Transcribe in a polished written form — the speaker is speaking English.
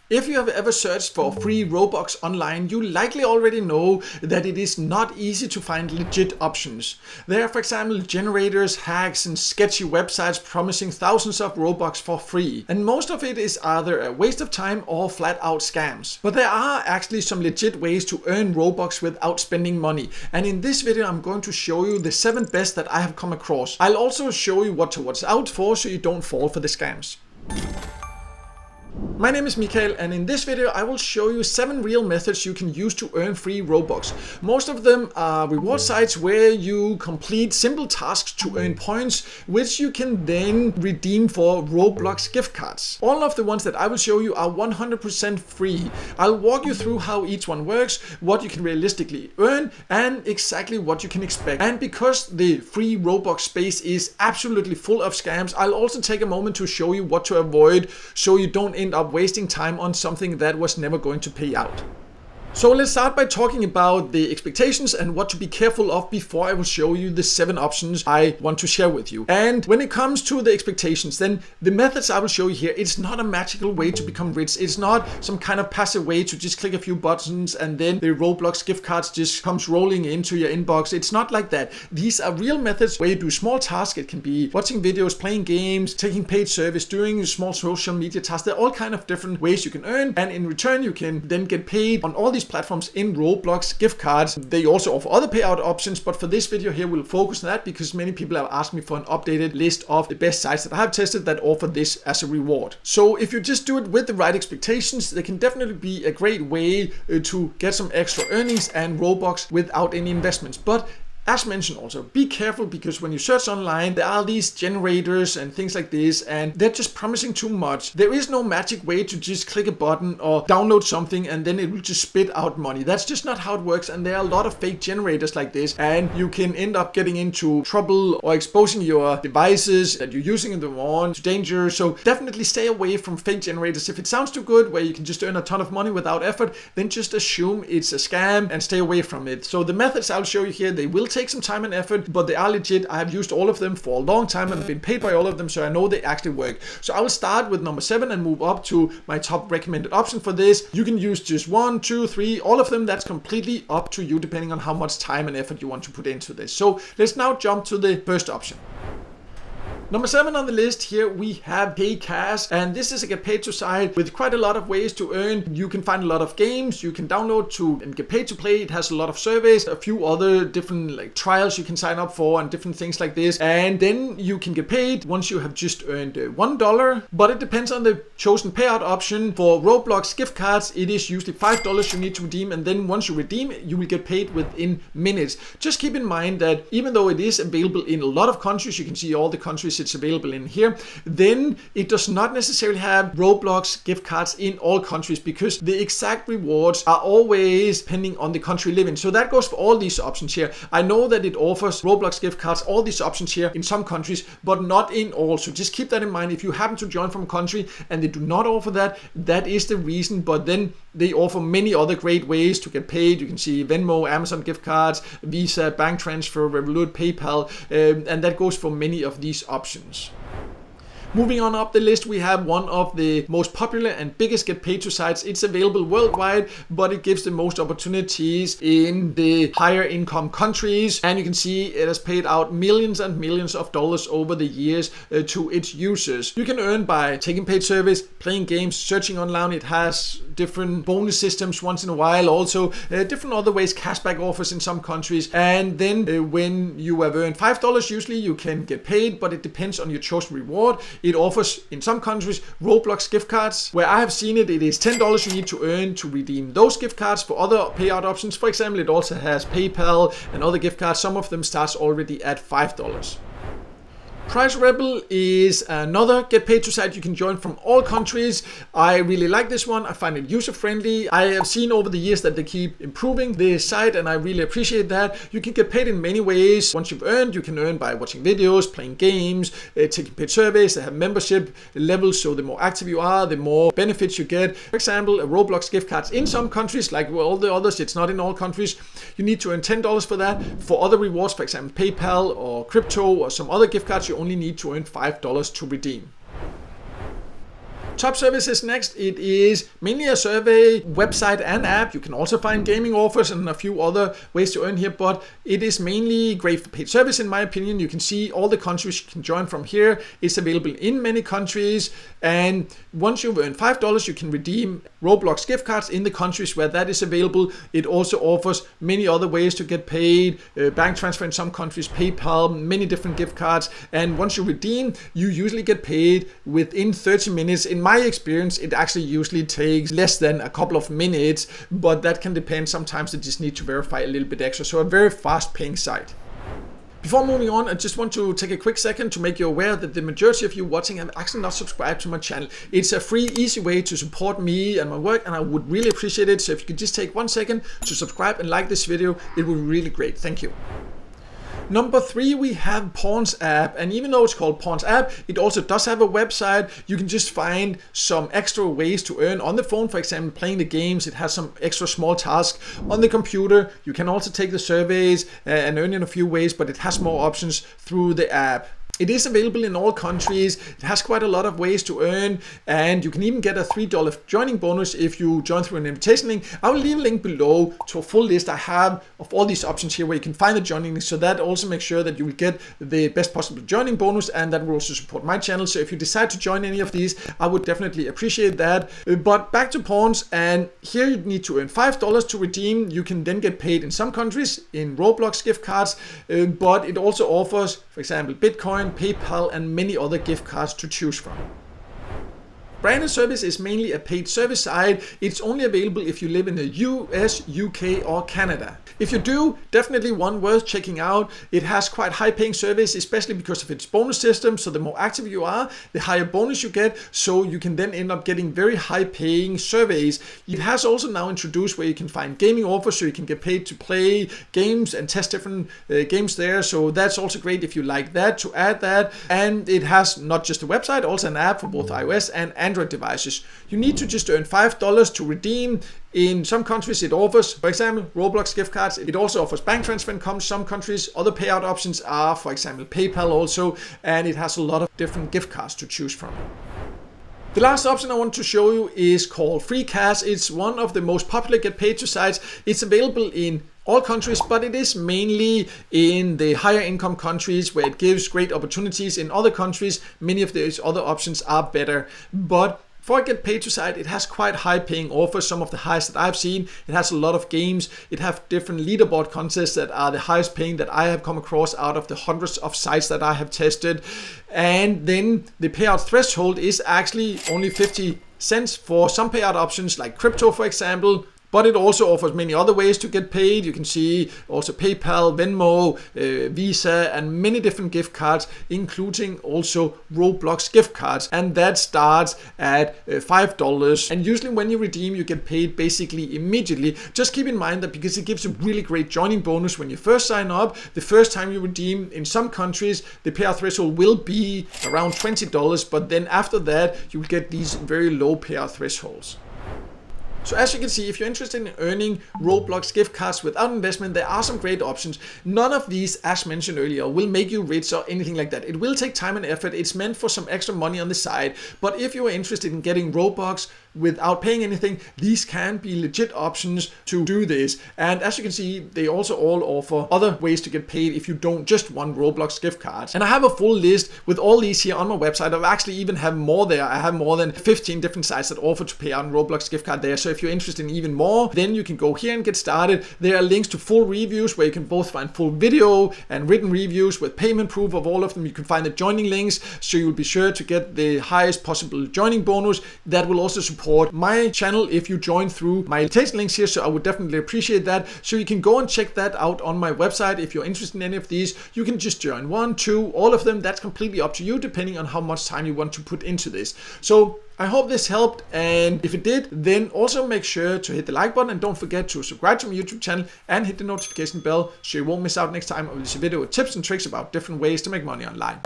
If you have ever searched for free Robux online, you likely already know that it is not easy to find legit options. There are, for example, generators, hacks, and sketchy websites promising thousands of Robux for free. And most of it is either a waste of time or flat out scams. But there are actually some legit ways to earn Robux without spending money. And in this video, I'm going to show you the 7 best that I have come across. I'll also show you what to watch out for so you don't fall for the scams. My name is Mikael, and in this video I will show you 7 real methods you can use to earn free Robux. Most of them are reward sites where you complete simple tasks to earn points, which you can then redeem for Roblox gift cards. All of the ones that I will show you are 100% free. I'll walk you through how each one works, what you can realistically earn, and exactly what you can expect. And because the free Robux space is absolutely full of scams, I'll also take a moment to show you what to avoid so you don't end up wasting time on something that was never going to pay out. So let's start by talking about the expectations and what to be careful of before I will show you the 7 options I want to share with you. And when it comes to the expectations, then the methods I will show you here, it's not a magical way to become rich. It's not some kind of passive way to just click a few buttons and then the Roblox gift cards just comes rolling into your inbox. It's not like that. These are real methods where you do small tasks. It can be watching videos, playing games, taking paid service, doing small social media tasks. There are all kind of different ways you can earn, and in return you can then get paid on all these platforms in Roblox gift cards. They also offer other payout options, but for this video here we'll focus on that because many people have asked me for an updated list of the best sites that I have tested that offer this as a reward. So if you just do it with the right expectations, they can definitely be a great way to get some extra earnings and Robux without any investments. But as mentioned also, be careful because when you search online, there are these generators and things like this, and they're just promising too much. There is no magic way to just click a button or download something and then it will just spit out money. That's just not how it works, and there are a lot of fake generators like this, and you can end up getting into trouble or exposing your devices that you're using in the wrong to danger. So definitely stay away from fake generators. If it sounds too good where you can just earn a ton of money without effort, then just assume it's a scam and stay away from it. So the methods I'll show you here, they will take some time and effort, but they are legit. I have used all of them for a long time and been paid by all of them, so I know they actually work. So I will start with number 7 and move up to my top recommended option for this. You can use just 1, 2, 3, all of them. That's completely up to you depending on how much time and effort you want to put into this. So let's now jump to the first option. Number 7 on the list here, we have Paycash, and this is a get paid to site with quite a lot of ways to earn. You can find a lot of games you can download to and get paid to play. It has a lot of surveys, a few other different like trials you can sign up for and different things like this, and then you can get paid once you have just earned $1, but it depends on the chosen payout option. For Roblox gift cards, it is usually $5 you need to redeem, and then once you redeem, you will get paid within minutes. Just keep in mind that even though it is available in a lot of countries, you can see all the countries it's available in here, then it does not necessarily have Roblox gift cards in all countries because the exact rewards are always depending on the country you live in. So that goes for all these options here. I know that it offers Roblox gift cards, all these options here in some countries, but not in all. So just keep that in mind. If you happen to join from a country and they do not offer that, that is the reason. But then they offer many other great ways to get paid. You can see Venmo, Amazon gift cards, Visa, bank transfer, Revolut, PayPal, and that goes for many of these options. Moving on up the list, we have one of the most popular and biggest get paid to sites. It's available worldwide, but it gives the most opportunities in the higher income countries. And you can see it has paid out millions and millions of dollars over the years to its users. You can earn by taking paid service, playing games, searching online. It has different bonus systems once in a while, also different other ways, cashback offers in some countries. And then when you have earned $5, usually you can get paid, but it depends on your chosen reward. It offers in some countries Roblox gift cards. Where I have seen it, it is $10 you need to earn to redeem those gift cards. For other payout options, for example, it also has PayPal and other gift cards. Some of them starts already at $5. Price Rebel is another get paid to site you can join from all countries. I really like this one. I find it user friendly. I have seen over the years that they keep improving the site, and I really appreciate that. You can get paid in many ways. Once you've earned, you can earn by watching videos, playing games, taking paid surveys. They have membership levels, so the more active you are, the more benefits you get. For example, Roblox gift cards in some countries, like all the others, it's not in all countries. You need to earn $10 for that. For other rewards, for example, PayPal or crypto or some other gift cards, you only need to earn $5 to redeem. Top services next, it is mainly a survey, website and app. You can also find gaming offers and a few other ways to earn here, but it is mainly great for paid service in my opinion. You can see all the countries you can join from here. It's available in many countries, and once you've earned $5, you can redeem Roblox gift cards in the countries where that is available. It also offers many other ways to get paid, bank transfer in some countries, PayPal, many different gift cards, and once you redeem, you usually get paid within 30 minutes. In my experience, it actually usually takes less than a couple of minutes, but that can depend. Sometimes they just need to verify a little bit extra. So a very fast paying site. Before moving on, I just want to take a quick second to make you aware that the majority of you watching have actually not subscribed to my channel. It's a free, easy way to support me and my work, and I would really appreciate it. So if you could just take 1 second to subscribe and like this video, it would be really great. Thank you. Number 3, we have Pawn's app, and even though it's called Pawn's app, it also does have a website. You can just find some extra ways to earn on the phone, for example, playing the games. It has some extra small tasks on the computer. You can also take the surveys and earn in a few ways, but it has more options through the app. It is available in all countries. It has quite a lot of ways to earn, and you can even get a $3 joining bonus if you join through an invitation link. I will leave a link below to a full list I have of all these options here where you can find the joining link, so that also makes sure that you will get the best possible joining bonus, and that will also support my channel. So if you decide to join any of these, I would definitely appreciate that. But back to Pawns, and here you need to earn $5 to redeem. You can then get paid in some countries in Roblox gift cards, but it also offers, for example, Bitcoin, PayPal, and many other gift cards to choose from. Branded service is mainly a paid service site. It's only available if you live in the US, UK, or Canada. If you do, definitely one worth checking out. It has quite high paying service, especially because of its bonus system. So the more active you are, the higher bonus you get. So you can then end up getting very high paying surveys. It has also now introduced where you can find gaming offers, so you can get paid to play games and test different games there. So that's also great if you like that, to add that. And it has not just a website, also an app for both iOS and Android devices. You need to just earn $5 to redeem. In some countries it offers, for example, Roblox gift cards. It also offers bank transfer in some countries. Other payout options are, for example, PayPal also, and it has a lot of different gift cards to choose from. The last option I want to show you is called Free Cash. It's one of the most popular get paid to sites. It's available in all countries, but it is mainly in the higher income countries where it gives great opportunities. In other countries, many of these other options are better. But for a get paid to site, it has quite high paying offers, some of the highest that I've seen. It has a lot of games. It has different leaderboard contests that are the highest paying that I have come across out of the hundreds of sites that I have tested. And then the payout threshold is actually only 50 cents for some payout options like crypto, for example. But it also offers many other ways to get paid. You can see also PayPal, Venmo, Visa, and many different gift cards, including also Roblox gift cards. And that starts at $5. And usually when you redeem, you get paid basically immediately. Just keep in mind that because it gives a really great joining bonus when you first sign up, the first time you redeem, in some countries, the payout threshold will be around $20. But then after that, you will get these very low payout thresholds. So as you can see, if you're interested in earning Roblox gift cards without investment, there are some great options. None of these, as mentioned earlier, will make you rich or anything like that. It will take time and effort. It's meant for some extra money on the side. But if you are interested in getting Robux without paying anything, these can be legit options to do this. And as you can see, they also all offer other ways to get paid if you don't just want Roblox gift cards. And I have a full list with all these here on my website. I actually even have more there. I have more than 15 different sites that offer to pay out a Roblox gift card there. So if you're interested in even more, then you can go here and get started. There are links to full reviews where you can both find full video and written reviews with payment proof of all of them. You can find the joining links, so you'll be sure to get the highest possible joining bonus. That will also support my channel if you join through my invitation links here, so I would definitely appreciate that. So you can go and check that out on my website. If you're interested in any of these, you can just join 1, 2, all of them. That's completely up to you, depending on how much time you want to put into this. So I hope this helped, and if it did, then also make sure to hit the like button, and don't forget to subscribe to my YouTube channel and hit the notification bell so you won't miss out next time I release a video with tips and tricks about different ways to make money online.